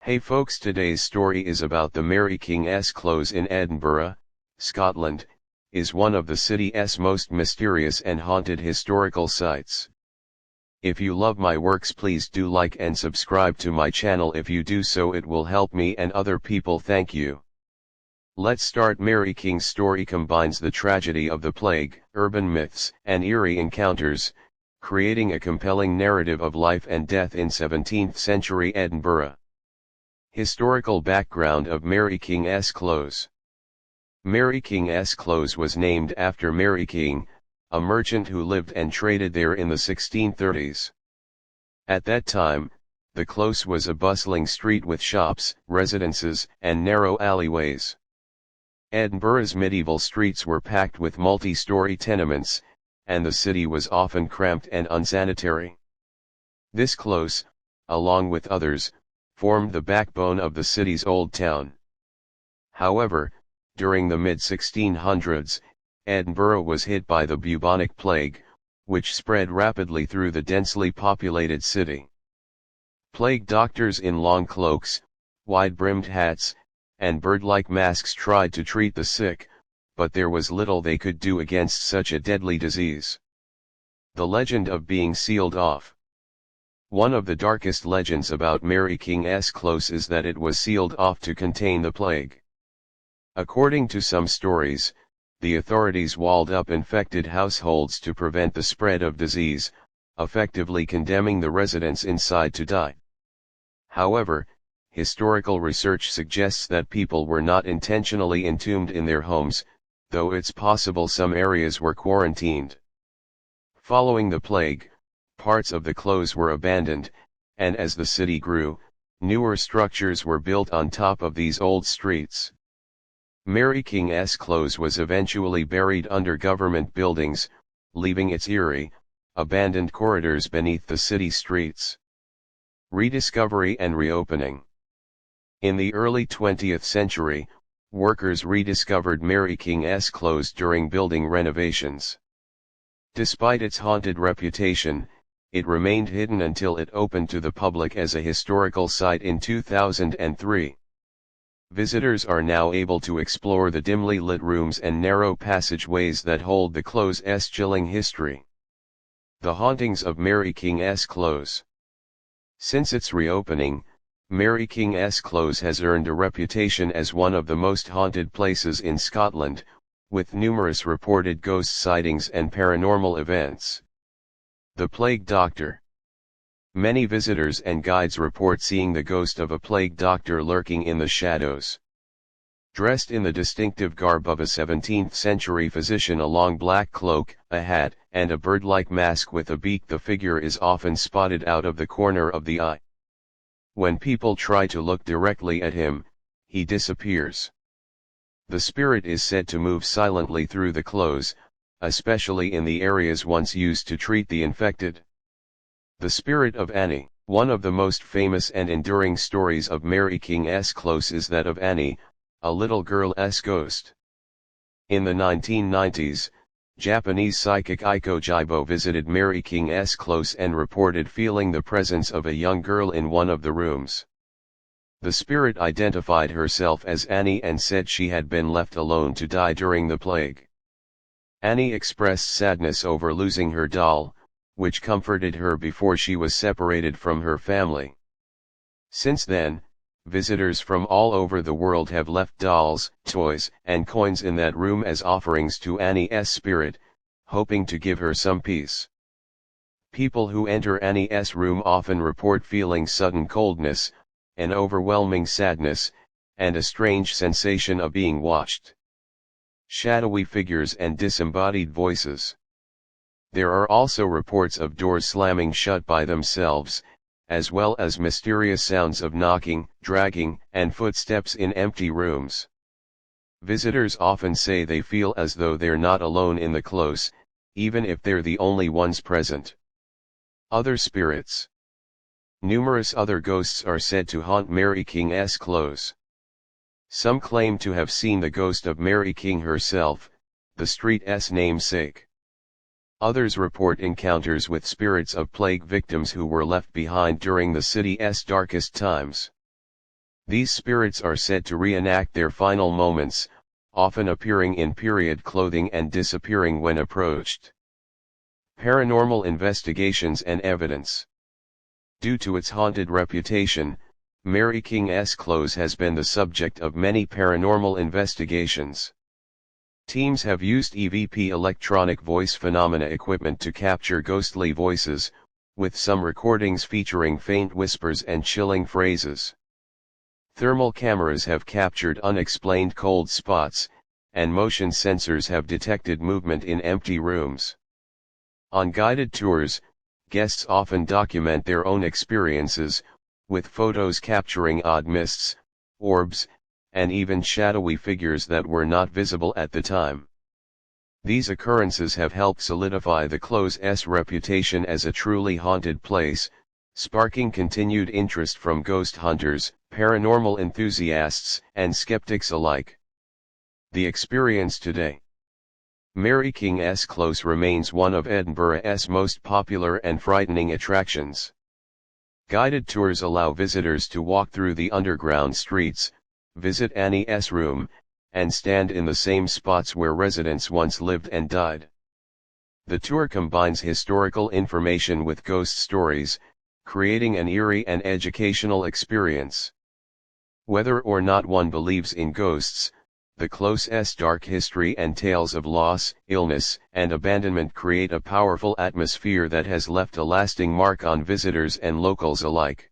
Hey folks, today's story is about the Mary King's Close in Edinburgh, Scotland, is one of the city's most mysterious and haunted historical sites. If you love my works, please do like and subscribe to my channel. If you do so, it will help me and other people. Thank you. Let's start. Mary King's story combines the tragedy of the plague, urban myths, and eerie encounters, creating a compelling narrative of life and death in 17th century Edinburgh. Historical background of Mary King's Close. Mary King's Close was named after Mary King, a merchant who lived and traded there in the 1630s. At that time, the close was a bustling street with shops, residences, and narrow alleyways. Edinburgh's medieval streets were packed with multi-story tenements, and the city was often cramped and unsanitary. This close, along with others, formed the backbone of the city's old town. However, during the mid-1600s, Edinburgh was hit by the bubonic plague, which spread rapidly through the densely populated city. Plague doctors in long cloaks, wide-brimmed hats, and bird-like masks tried to treat the sick, but there was little they could do against such a deadly disease. The legend of being sealed off. One of the darkest legends about Mary King's Close is that it was sealed off to contain the plague. According to some stories, the authorities walled up infected households to prevent the spread of disease, effectively condemning the residents inside to die. However, historical research suggests that people were not intentionally entombed in their homes, though it's possible some areas were quarantined. Following the plague, parts of the close were abandoned, and as the city grew, newer structures were built on top of these old streets. Mary King's Close was eventually buried under government buildings, leaving its eerie, abandoned corridors beneath the city streets. Rediscovery and reopening. In the early 20th century, workers rediscovered Mary King's Close during building renovations. Despite its haunted reputation, it remained hidden until it opened to the public as a historical site in 2003. Visitors are now able to explore the dimly lit rooms and narrow passageways that hold the close's chilling history. The hauntings of Mary King's Close. Since its reopening, Mary King's Close has earned a reputation as one of the most haunted places in Scotland, with numerous reported ghost sightings and paranormal events. The Plague Doctor. Many visitors and guides report seeing the ghost of a plague doctor lurking in the shadows. Dressed in the distinctive garb of a 17th century physician, a long black cloak, a hat, and a bird-like mask with a beak, the figure is often spotted out of the corner of the eye. When people try to look directly at him, he disappears. The spirit is said to move silently through the close, especially in the areas once used to treat the infected. The spirit of Annie. One of the most famous and enduring stories of Mary King's Close is that of Annie, a little girl's ghost. In the 1990s, Japanese psychic Iko Jibo visited Mary King's Close and reported feeling the presence of a young girl in one of the rooms. The spirit identified herself as Annie and said she had been left alone to die during the plague. Annie expressed sadness over losing her doll, which comforted her before she was separated from her family. Since then, visitors from all over the world have left dolls, toys, and coins in that room as offerings to Annie's spirit, hoping to give her some peace. People who enter Annie's room often report feeling sudden coldness, an overwhelming sadness, and a strange sensation of being watched. Shadowy figures and disembodied voices. There are also reports of doors slamming shut by themselves, as well as mysterious sounds of knocking, dragging, and footsteps in empty rooms. Visitors often say they feel as though they're not alone in the close, even if they're the only ones present. Other spirits. Numerous other ghosts are said to haunt Mary King's Close. Some claim to have seen the ghost of Mary King herself, the street's namesake. Others report encounters with spirits of plague victims who were left behind during the city's darkest times. These spirits are said to reenact their final moments, often appearing in period clothing and disappearing when approached. Paranormal investigations and evidence. Due to its haunted reputation, Mary King's Close has been the subject of many paranormal investigations. Teams have used EVP electronic voice phenomena equipment to capture ghostly voices, with some recordings featuring faint whispers and chilling phrases. Thermal cameras have captured unexplained cold spots, and motion sensors have detected movement in empty rooms. On guided tours, guests often document their own experiences, with photos capturing odd mists, orbs, and even shadowy figures that were not visible at the time. These occurrences have helped solidify the Close's reputation as a truly haunted place, sparking continued interest from ghost hunters, paranormal enthusiasts, and skeptics alike. The experience today. Mary King's Close remains one of Edinburgh's most popular and frightening attractions. Guided tours allow visitors to walk through the underground streets, visit Annie's room, and stand in the same spots where residents once lived and died. The tour combines historical information with ghost stories, creating an eerie and educational experience. Whether or not one believes in ghosts, the Close's dark history and tales of loss, illness, and abandonment create a powerful atmosphere that has left a lasting mark on visitors and locals alike.